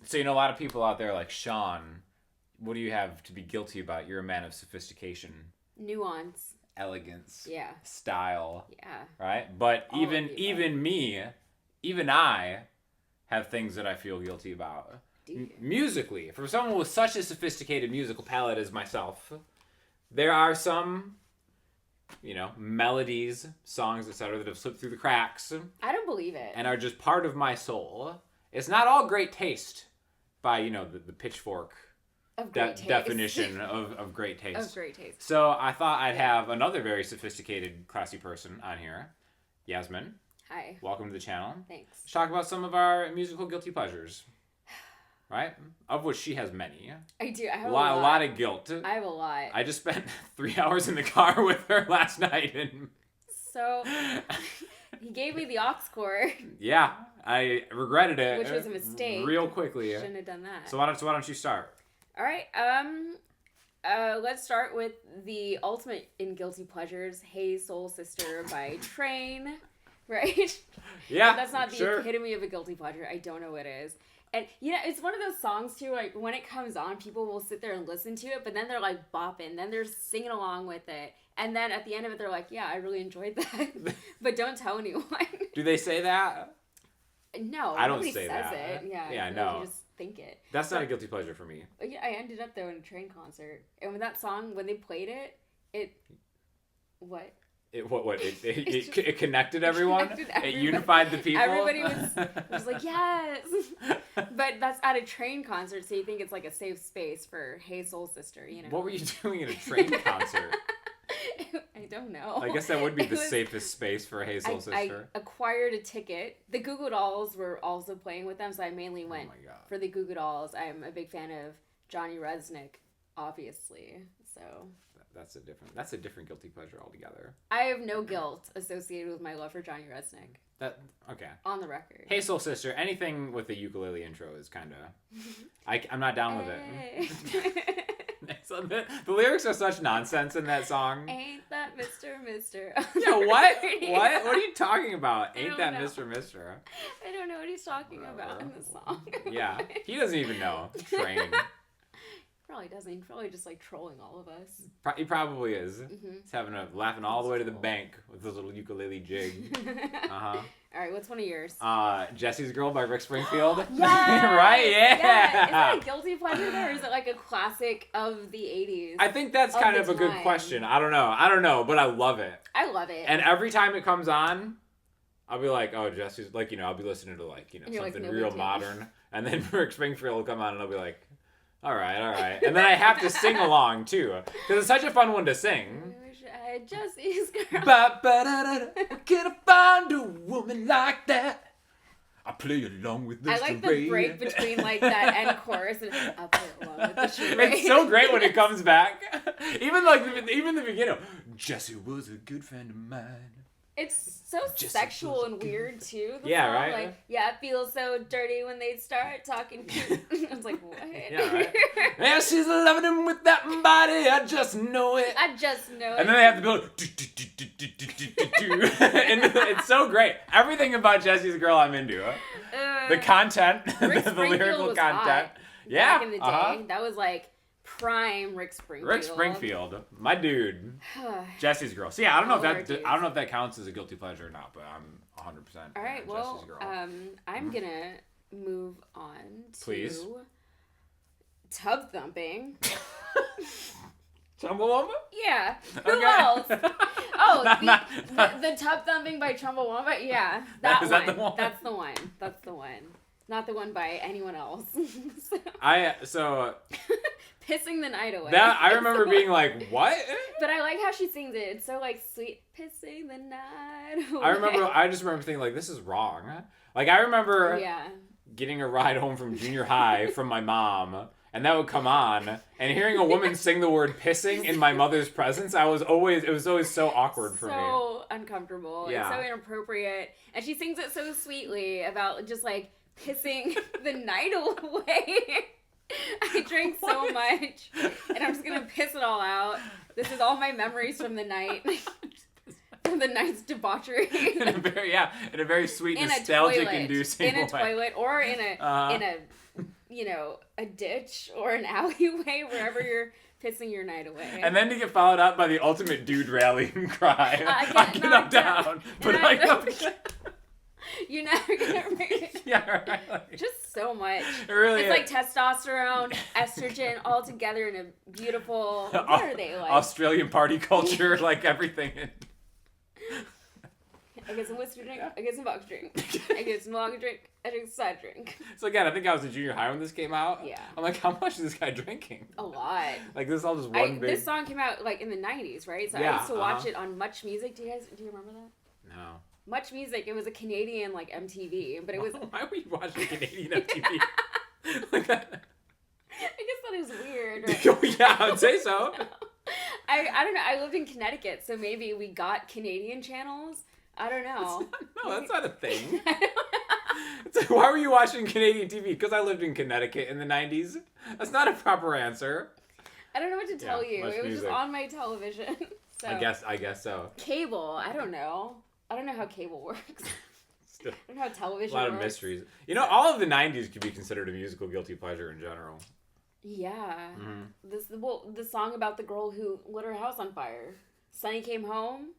So, a lot of people out there like, Sean, what do you have to be guilty about? You're a man of sophistication. Nuance. Elegance. Yeah. Style. Yeah. Right? But even I have things that I feel guilty about. Musically. For someone with such a sophisticated musical palette as myself, there are some, melodies, songs, etc. that have slipped through the cracks. I don't believe it. And are just part of my soul. It's not all great taste by, the pitchfork definition of great taste. Of great taste. So I thought I'd have another very sophisticated, classy person on here. Yasmin. Hi. Welcome to the channel. Thanks. Let's talk about some of our musical guilty pleasures. Right? Of which she has many. I do. I have a lot of guilt. I have a lot. I just spent 3 hours in the car with her last night. So, he gave me the aux cord. Yeah. I regretted it. Which was a mistake. Real quickly. Shouldn't have done that. So why don't you start? All right. Let's start with the ultimate in guilty pleasures, Hey Soul Sister by Train. Right? Yeah. If that's not the epitome of a guilty pleasure. I don't know what it is. And, it's one of those songs, too, like, when it comes on, people will sit there and listen to it, but then they're, like, bopping. Then they're singing along with it. And then at the end of it, they're like, yeah, I really enjoyed that. But don't tell anyone. Do they say that? No. I don't say that. Nobody says it. Yeah. Yeah, no. You just think it. That's not a guilty pleasure for me. Yeah, I ended up, though, in a Train concert. And when that song, when they played it... What? It connected everyone. It unified the people. Everybody was like, yes. But that's at a Train concert, so you think it's like a safe space for Hey Soul Sister, What were you doing at a Train concert? I don't know. I guess that would be the safest space for Hey Soul Sister. I acquired a ticket. The Goo Goo Dolls were also playing with them, so I mainly went for the Goo Goo Dolls. I'm a big fan of Johnny Resnick, obviously. So that's a different guilty pleasure altogether. I have no guilt associated with my love for Johnny Resnick. Okay. On the record. Hey Soul Sister, anything with the ukulele intro is kind of... I'm not down with it. The lyrics are such nonsense in that song. Ain't that Mr. Yeah, what? What are you talking about? Ain't that Mr. I don't know what he's talking about in the song. Yeah, he doesn't even know. Train. Probably doesn't. He's probably just like trolling all of us. He probably is. Mm-hmm. He's laughing all the way to the bank with his little ukulele jig. All right, what's one of yours? Jesse's Girl by Rick Springfield. Yeah. Right? Yeah. Is that a guilty pleasure though, or is it like a classic of the 80s? I think that's kind of a good question. I don't know, but I love it. I love it. And every time it comes on, I'll be like, oh, Jesse's, I'll be listening to something real modern. And then Rick Springfield will come on and I'll be like, all right. And then I have to sing along, too. Because it's such a fun one to sing. I wish I had Jesse's Girl. Can I find a woman like that? I play along with the charade. I like the break between, that end chorus and I'll play along with the charade. It's so great when it comes back. Even the beginning. Jesse was a good friend of mine. It's so sexual and weird, too. Yeah, song. right? Like, yeah, it feels so dirty when they start talking. I was like, what? Yeah, right? Yeah, she's loving him with that body. I just know it. And then they have to build. And it's so great. Everything about Jesse's Girl I'm into. The content, the lyrical content. Back in the day, that was like prime Rick Springfield. My dude. Jesse's Girl. So yeah, I don't know if that counts as a guilty pleasure or not, but I'm 100%. All right, well, I'm gonna move on to tub thumping. Chumbawamba? Yeah. Who else? Oh, the tub thumping by Chumbawamba? Yeah, Is that the one? That's the one. That's the one. Not the one by anyone else. Pissing the night away. That I remember being like, what? But I like how she sings it. It's so like sweet. Pissing the night away. I just remember thinking like, this is wrong. Like I remember getting a ride home from junior high from my mom, and that would come on, and hearing a woman sing the word pissing in my mother's presence, it was always so awkward for me. So uncomfortable. Yeah. It's so inappropriate. And she sings it so sweetly about just like pissing the night away. I drank so much, and I'm just gonna piss it all out. This is all my memories from the night, from the night's debauchery. in a very sweet, nostalgic-inducing way. In a toilet, or in a a ditch or an alleyway, wherever you're pissing your night away. And then to get followed up by the ultimate dude rallying cry. I get knocked down, but I go... You're never gonna make it. Yeah, right. Just so much. It really it's like testosterone, estrogen, all together in a beautiful. What are they like? Australian party culture, like everything. I get some whiskey drink. I get some vodka drink. I get some lager drink. I drink side drink. So again, I think I was in junior high when this came out. Yeah. I'm like, how much is this guy drinking? A lot. Like this is all just one big. This song came out like in the '90s, right? So yeah, I used to watch it on Much Music. Do you remember that? No. Much Music. It was a Canadian like MTV, but it was. Why were you watching Canadian MTV? Like that? I just thought it was weird. Right? Oh yeah, I would say so. I don't know. I lived in Connecticut, so maybe we got Canadian channels. I don't know. That's not a thing. It's like, why were you watching Canadian TV? Because I lived in Connecticut in the 90s. That's not a proper answer. I don't know what to tell you. It was music. just on my television. So. I guess so. Cable. I don't know. I don't know how cable works. Still, I don't know how television works. A lot of mysteries. All of the 90s could be considered a musical guilty pleasure in general. Yeah. Mm-hmm. The song about the girl who lit her house on fire. Sonny Came Home.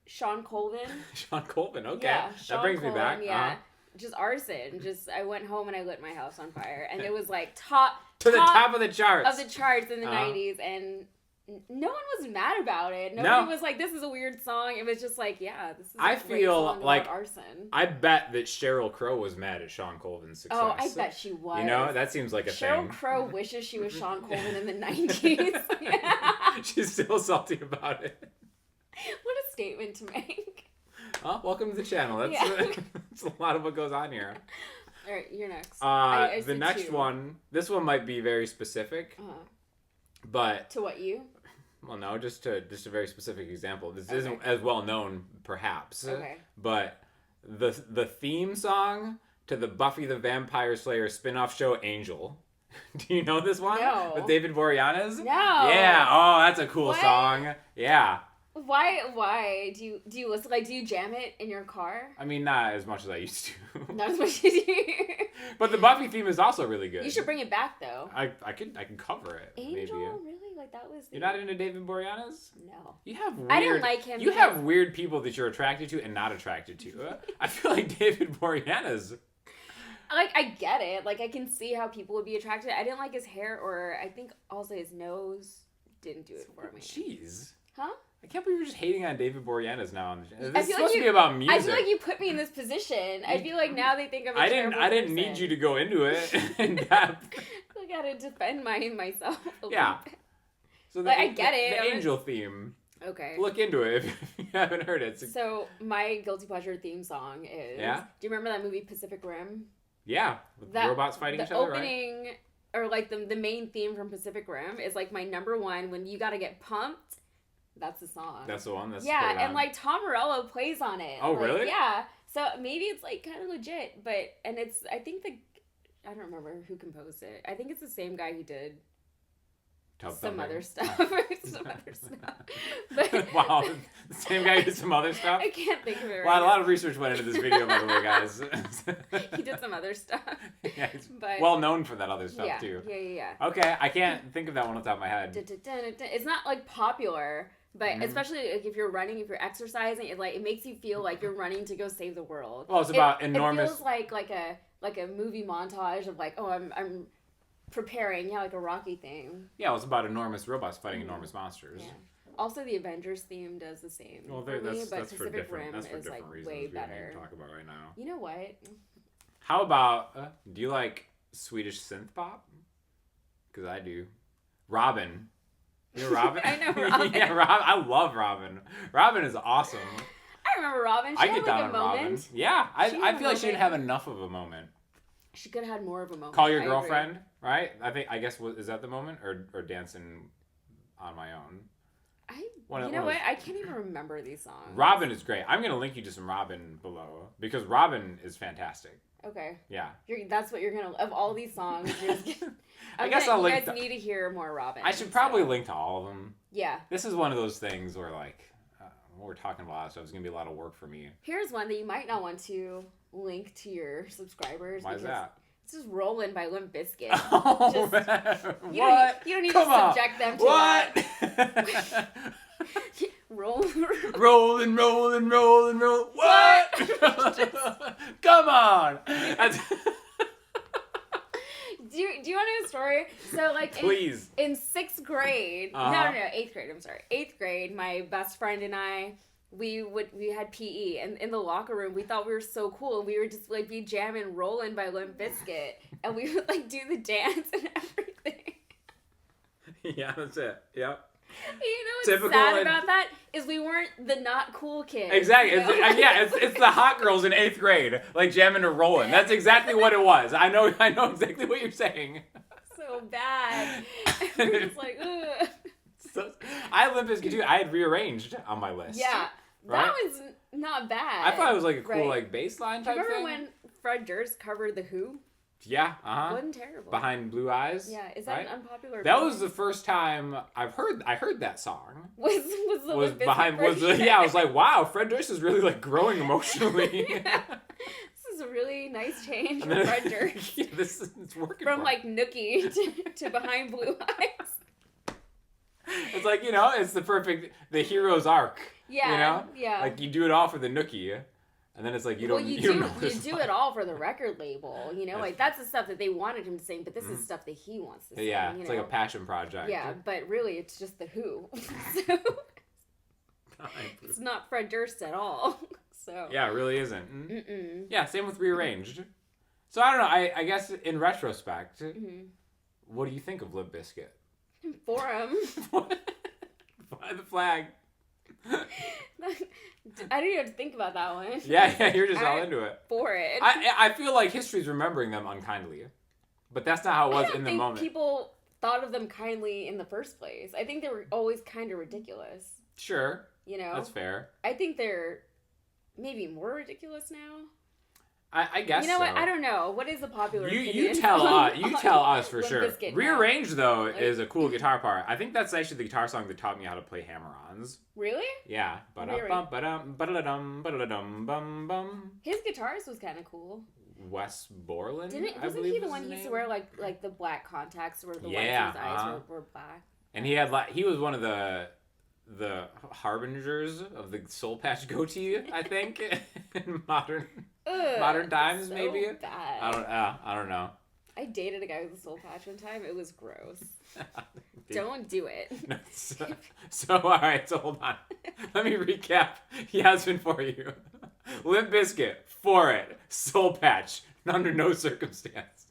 Sean Colvin. Sean Colvin, okay. Yeah, that brings me back. Yeah. Just arson. I went home and I lit my house on fire. And it was like top the top of the charts. Of the charts in the 90s. And no one was mad about it. Nobody was like, this is a weird song. It was just like, yeah, this is a great song about arson. I bet that Sheryl Crow was mad at Sean Colvin's success. Oh, I bet she was. That seems like a thing. Sheryl Crow wishes she was Sean Colvin in the 90s. Yeah. She's still salty about it. What a statement to make. Oh, welcome to the channel. That's a lot of what goes on here. All right, you're next. The next one, this one might be very specific, but... To what you? Well, no, just a very specific example. This isn't as well known, perhaps. Okay. But the theme song to the Buffy the Vampire Slayer spin-off show, Angel. Do you know this one? No. With David Boreanaz? No. Yeah. Oh, that's a cool song. Yeah. Why do you listen? Like, do you jam it in your car? I mean, not as much as I used to. Not as much as you. But the Buffy theme is also really good. You should bring it back though. I can cover it. Angel, maybe. really? Like that was. You're not into David Boreanaz? No. You have weird. I didn't like him. You have weird people that you're attracted to and not attracted to. I feel like David Boreanaz. Like, I get it. Like, I can see how people would be attracted. I didn't like his hair, or I think also his nose didn't do it for me. Jeez. Huh? I can't believe you're just hating on David Boreanaz now. This is supposed to be about music. I feel like you put me in this position. I feel like now they think I'm a terrible I didn't need you to go into it in depth. I gotta defend myself a yeah. bit. So I get it. The Angel theme. Okay. Look into it if you haven't heard it. So my guilty pleasure theme song is... Yeah? Do you remember that movie Pacific Rim? Yeah. With robots fighting each other, right? The opening, or like the main theme from Pacific Rim is like my number one. When you gotta get pumped, that's the song. That's the one? And like Tom Morello plays on it. Oh, like, really? Yeah. So maybe it's like kind of legit, but... And it's... I think I don't remember who composed it. I think it's the same guy who did... Some other stuff. But, wow, the same guy did some other stuff? I can't think of it right Wow, now. a lot of research went into this video, by the way, guys. He did some other stuff. Yeah, he's but, well known for that other stuff, too. Yeah. Okay, I can't think of that one on top of my head. It's not, like, popular, but especially like, if you're running, if you're exercising, it makes you feel like you're running to go save the world. Well, it's about enormous... It feels like a movie montage of, like, oh, I'm preparing, like a Rocky theme. Yeah, well, it's about enormous robots fighting enormous monsters. Yeah. Also, the Avengers theme does the same. Well, for me, but that's Pacific for Rim is like reasons way we better. Don't talk about right now. You know what? How about do you like Swedish synth pop? Because I do. Robin. You know Robin? I know Robin. Yeah, Robin. I love Robin. Robin is awesome. I remember Robin. She had like a moment. Robin. Yeah, I feel like she didn't have enough of a moment. She could have had more of a moment. Call Your Girlfriend, right? I guess is that the moment or Dancing on My Own? You know what? I can't even remember these songs. Robin is great. I'm gonna link you to some Robin below because Robin is fantastic. Okay. Yeah. That's what you're gonna of all these songs. I guess I'll link. You guys need to hear more Robin. I should probably link to all of them. Yeah. This is one of those things where like when we're talking about a lot of stuff, it's gonna be a lot of work for me. Here's one that you might not want to link to your subscribers. Why is that? just Rollin' by Limp Bizkit. Oh, Just, what? You don't need Come to on. subject them to what? that. Rolling. What? Come on. Do you want to know a story? So, like, Please. In 6th grade, no, 8th grade, I'm sorry. 8th grade, my best friend and I, we had PE, and in the locker room, we thought we were so cool, and we would just, like, be jamming Rollin' by Limp Bizkit, and we would, like, do the dance and everything. Yeah, that's it. Yep. You know what's sad about that is we weren't the not cool kids. Exactly. You know? It's the hot girls in 8th grade, like jamming or rolling. That's exactly what it was. I know exactly what you're saying. So bad. We're just like, ugh. I had Limp Bizkit too. I had Rearranged on my list. Yeah. Right? That was not bad. I thought it was like a cool like bass line type thing. Remember when Fred Durst covered The Who? Yeah, Wasn't terrible. Behind Blue Eyes. Yeah, is that an unpopular? That was the first time I heard that song. Was behind I was like, wow, Fred Durst is really like growing emotionally. Yeah. This is a really nice change from Fred Durst. Yeah, it's working. From like Nookie to Behind Blue Eyes. It's like, it's the hero's arc. Yeah. Yeah. Like you do it all for the Nookie. And then it's like you don't do it all for the record label, like that's the stuff that they wanted him to sing, but this is stuff that he wants to sing. Yeah, it's like a passion project. Yeah, but really it's just the Who. So it's not Fred Durst at all. So yeah, it really isn't. Mm-mm. Yeah, same with Rearranged. So I don't know. I guess in retrospect, what do you think of Limp Bizkit? For him. Fly the flag. I didn't even have to think about that one. Yeah, you're just all into it. For it. I feel like history's remembering them unkindly. But that's not how it was in the moment. I don't think people thought of them kindly in the first place. I think they were always kind of ridiculous. Sure. That's fair. I think they're maybe more ridiculous now. I guess You know what? I don't know. What is the popular opinion? You tell us for sure. Bizkit, Rearranged, though, is a cool guitar part. I think that's actually the guitar song that taught me how to play hammer-ons. Really? Yeah. His guitarist was kind of cool. Wes Borland, Wasn't he the one who used to wear like the black contacts where the whites of his eyes were black? And he was one of the harbingers of the soul patch goatee, I think, in modern times, so maybe. Bad. I don't know. I dated a guy with a soul patch one time. It was gross. Don't do it. No, so all right. So hold on. Let me recap Yasmin for you. Limp Bizkit, for it. Soul patch, under no circumstance.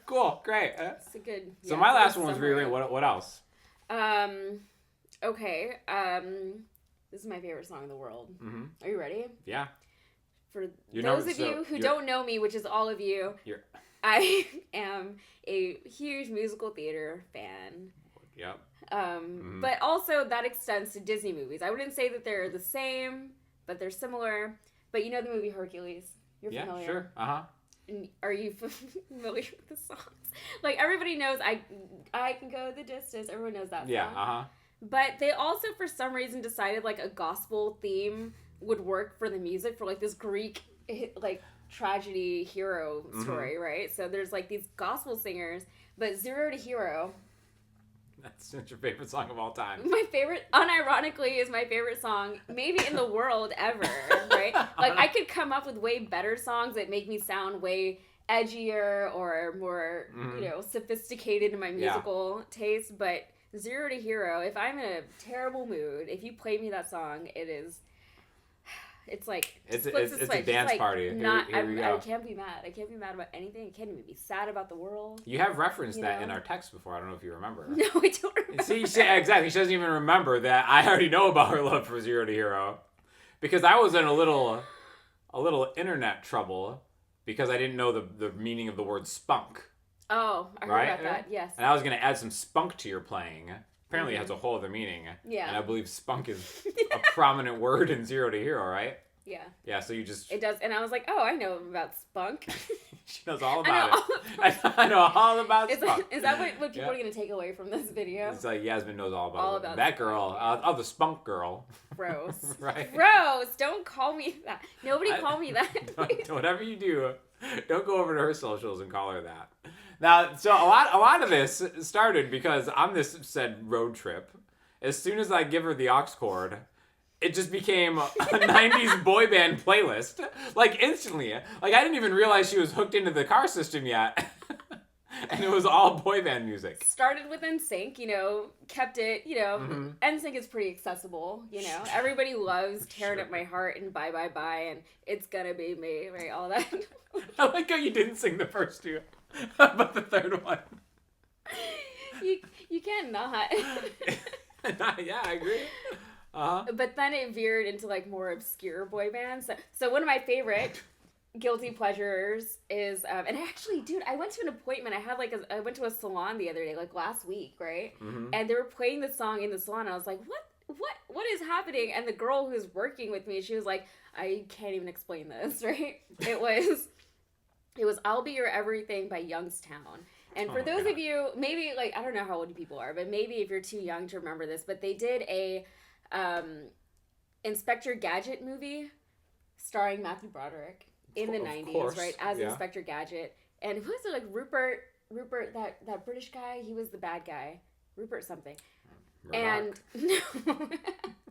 Cool, great. It's a good. So my last one was Rearranged. What else? Okay. This is my favorite song in the world. Mm-hmm. Are you ready? Yeah. For those of you who don't know me, which is all of you, I am a huge musical theater fan. Yep. But also that extends to Disney movies. I wouldn't say that they're the same, but they're similar. But you know the movie Hercules? You're familiar? Yeah, sure. Uh-huh. Are you familiar with the songs? Like, everybody knows I Can Go the Distance. Everyone knows that song. Yeah, uh-huh. But they also, for some reason, decided, like, a gospel theme would work for the music for, like, this Greek, like, tragedy hero story, right? So there's, like, these gospel singers, but Zero to Hero... That's your favorite song of all time. My favorite, unironically, is my favorite song, maybe in the world ever, right? Like, I could come up with way better songs that make me sound way edgier or more, sophisticated in my musical taste, but Zero to Hero, if I'm in a terrible mood, if you play me that song, it's like it's a dance party. Here we go. I can't be mad. I can't be mad about anything. I can't even be sad about the world. You have referenced that in our text before. I don't know if you remember. No, I don't remember. See, exactly. She doesn't even remember that I already know about her love for Zero to Hero, because I was in a little internet trouble because I didn't know the meaning of the word spunk. Oh, I heard about that. Yes. And I was going to add some spunk to your playing. Apparently it has a whole other meaning. Yeah. And I believe spunk is a prominent word in Zero to Hero, right? Yeah. Yeah, so you just... It does, and I was like, oh, I know about spunk. She knows all about it. I know all about spunk. Is that what people are going to take away from this video? It's like Yasmin knows all about it. That girl. Yeah. The spunk girl. Gross. Right? Gross. Don't call me that. Nobody call me that. Whatever you do, don't go over to her socials and call her that. Now, so a lot of this started because on this said road trip, as soon as I give her the aux cord, it just became a 90s boy band playlist. Like, instantly. Like, I didn't even realize she was hooked into the car system yet. And it was all boy band music. Started with NSYNC, kept it, NSYNC is pretty accessible, Everybody loves Tearing Up My Heart and Bye Bye Bye and It's Gonna Be Me, right? All that. I like how you didn't sing the first two, but the third one. You can't not. Yeah, I agree. But then it veered into like more obscure boy bands. So one of my favorite guilty pleasures is, and actually, dude, I went to an appointment. I went to a salon the other day, like last week, right? Mm-hmm. And they were playing the song in the salon. And I was like, what is happening? And the girl who was working with me, she was like, I can't even explain this, right? It was I'll Be Your Everything by Youngstown. And for those of you, maybe like, I don't know how old people are, but maybe if you're too young to remember this, but they did a Inspector Gadget movie starring Matthew Broderick in the 90s, right? As Inspector Gadget. And who was it? Like Rupert, that British guy? He was the bad guy. Rupert something. Murdoch. And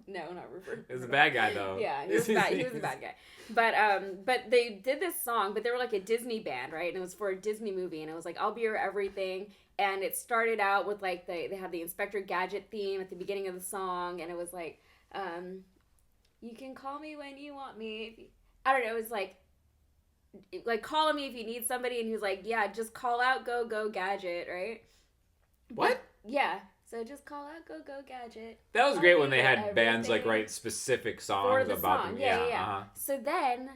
no, not Rupert. He was the bad guy though. Yeah, he was the bad guy. But they did this song, but they were like a Disney band, right? And it was for a Disney movie, and it was like I'll Be Your Everything. And it started out with like they have the Inspector Gadget theme at the beginning of the song, and it was like, you can call me when you want me. I don't know. It was like call me if you need somebody, and he was like, yeah, just call out Go Gadget, right? What? Yeah. So just call out Go Gadget. That was great when they had bands like write specific songs about them. Yeah. Uh-huh. So then,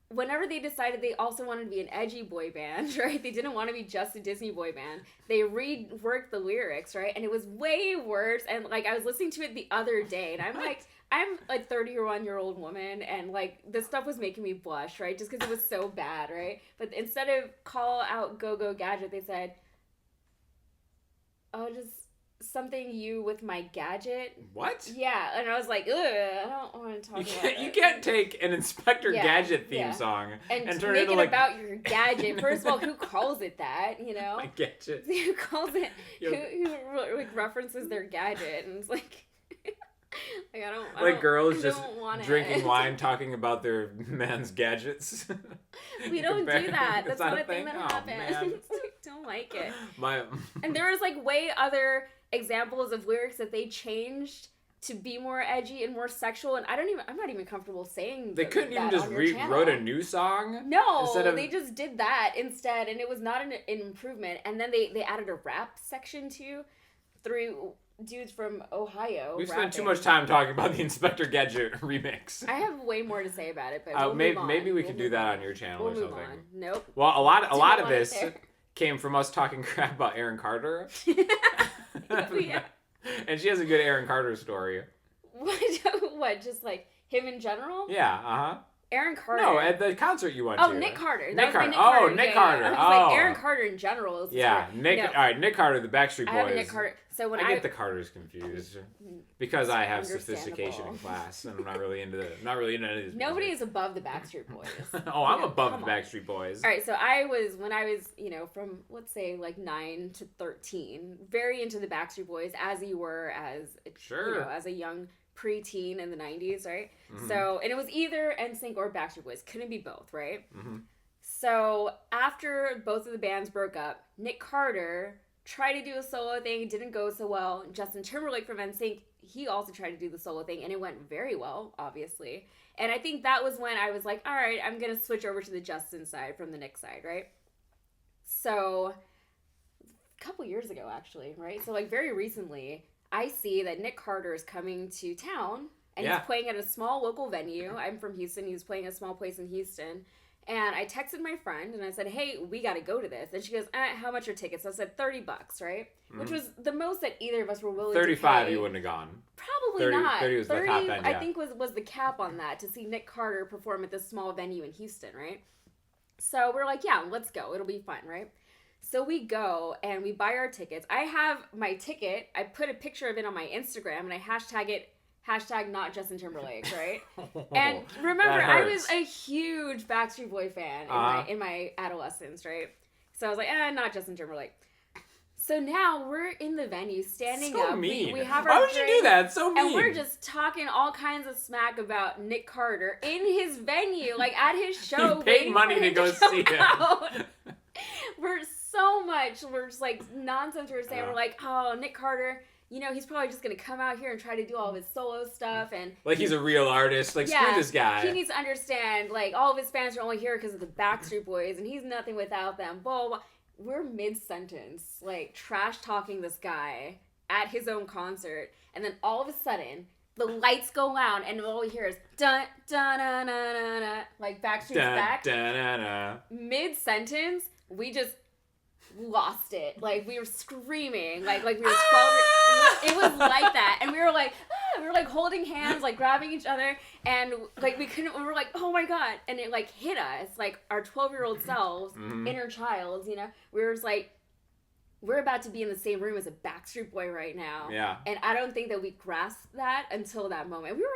whenever they decided they also wanted to be an edgy boy band, right? They didn't want to be just a Disney boy band. They reworked the lyrics, right? And it was way worse. And like I was listening to it the other day, and I'm like, I'm a 31-year-old woman, and like this stuff was making me blush, right? Just because it was so bad, right? But instead of call out Go Gadget, they said, oh, just something you with my gadget. What? Yeah, and I was like, ugh, I don't want to talk about it. You can't take an Inspector Gadget theme song and turn make it into it about your gadget. First of all, who calls it that, My gadget. Who calls it, who like references their gadget, and it's like... Like girls just drinking wine talking about their man's gadgets. We don't do that. That's not a thing that happens. Don't like it. And there was like way other examples of lyrics that they changed to be more edgy and more sexual, and I'm not even comfortable saying they couldn't even just wrote a new song. No, they just did that instead, and it was not an improvement. And then they added a rap section too, through dudes from Ohio. We've spent too much time talking about the Inspector Gadget remix. I have way more to say about it, but maybe we can do that on your channel or something. On. Nope. Well, a lot of this came from us talking crap about Aaron Carter. Yeah. And she has a good Aaron Carter story. What? Just like him in general? Yeah. Aaron Carter. No, at the concert you went to. Oh, Nick Carter. Nick Carter. Nick Carter. Yeah. I was like, Aaron Carter in general. Yeah, Nick. No. All right, Nick Carter, the Backstreet Boys. I have Nick Carter. So when I get the Carters confused because I have sophistication in class, and I'm not really into any of this. Nobody is above the Backstreet Boys. I'm above the Backstreet Boys. All right, so when I was, from let's say like 9 to 13, very into the Backstreet Boys, as you were as a young preteen in the 90s, right? Mm-hmm. So, and it was either NSYNC or Backstreet Boys. Couldn't be both, right? Mm-hmm. So, after both of the bands broke up, Nick Carter tried to do a solo thing. It didn't go so well. Justin Timberlake from NSYNC, he also tried to do the solo thing, and it went very well, obviously. And I think that was when I was like, all right, I'm going to switch over to the Justin side from the Nick side, right? So, a couple years ago, actually, right? So, like, very recently, I see that Nick Carter is coming to town, and he's playing at a small local venue. I'm from Houston. He's playing a small place in Houston. And I texted my friend and I said, hey, we got to go to this. And she goes, how much are tickets? So I said $30, right? Mm-hmm. Which was the most that either of us were willing 35 to pay. 35 you wouldn't have gone. Probably 30, not. 30 was the top end, yeah. I think was the cap on that, to see Nick Carter perform at this small venue in Houston, right? So we're like, yeah, let's go. It'll be fun, right? So we go and we buy our tickets. I have my ticket. I put a picture of it on my Instagram and I hashtag it, not Justin Timberlake, right? And remember, I was a huge Backstreet Boy fan in my adolescence, right? So I was like, not Justin Timberlake. So now we're in the venue, standing up. Mean. We have our Why would you do that? It's so mean. And we're just talking all kinds of smack about Nick Carter in his venue, like at his show. You paid money to go see him. We're just like nonsense. We're saying, we're like, oh, Nick Carter, he's probably just going to come out here and try to do all of his solo stuff. And like he's a real artist. Like, screw this guy. He needs to understand, like, all of his fans are only here because of the Backstreet Boys, and he's nothing without them. Blah, blah. We're mid-sentence, like, trash-talking this guy at his own concert. And then all of a sudden, the lights go out, and all we hear is, dun, dun, dun, dun, dun, dun, like, Backstreet's back. Dun, dun, dun. Mid-sentence, we just lost it. Like, we were screaming. Like we were 12 It was like that. And we were like, we were like holding hands, like grabbing each other. And like we were like, oh my God. And it like hit us, like our 12-year-old selves, inner childs, We were just like, we're about to be in the same room as a Backstreet Boy right now. Yeah. And I don't think that we grasped that until that moment. We were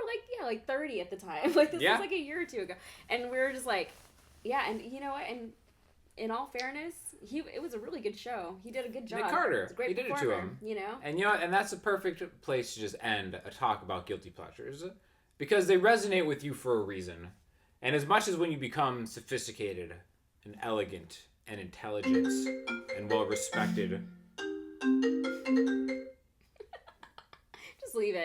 like 30 at the time. Like this was like a year or two ago. And we were just like, yeah. And you know what? And in all fairness, it was a really good show. He did a good job. Nick Carter, a great he did it to him. And and that's the perfect place to just end a talk about guilty pleasures, because they resonate with you for a reason. And as much as when you become sophisticated and elegant and intelligent and well respected, just leave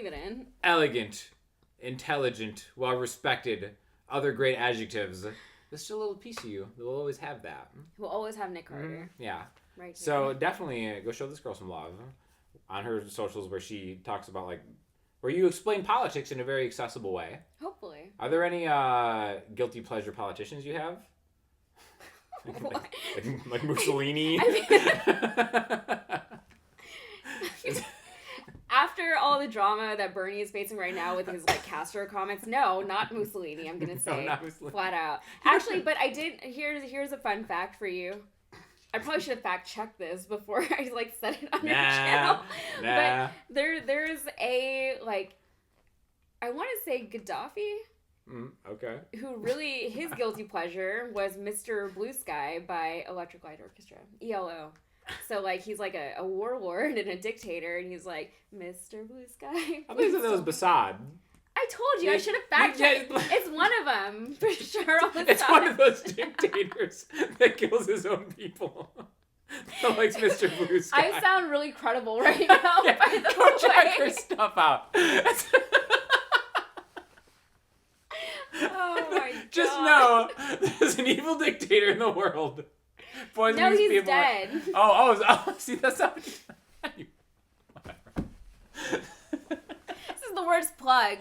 it in. Elegant, intelligent, well respected, other great adjectives. There's still a little piece of you that will always have that. We'll always have Nick Carter. Yeah. Right here. So definitely go show this girl some love on her socials, where she talks about where you explain politics in a very accessible way. Hopefully. Are there any guilty pleasure politicians you have? like Mussolini? After all the drama that Bernie is facing right now with his Castro comments, no, not Mussolini. I'm gonna say flat out. Actually, but I did. Here's a fun fact for you. I probably should have fact checked this before I said it on your channel. But there's a I want to say Gaddafi. Okay. Who really his guilty pleasure was Mr. Blue Sky by Electric Light Orchestra, ELO. So, he's a warlord and a dictator, and he's like, Mr. Blue Sky. I believe that was Basad. I told you, I should have fact-checked. It's one of them, for sure. It's one of those dictators that kills his own people. That likes Mr. Blue Sky. I sound really credible right now, by the go check her stuff out. Oh, my God. Just know, there's an evil dictator in the world. No, he's dead. Oh, see, that's not what you... This is the worst plug.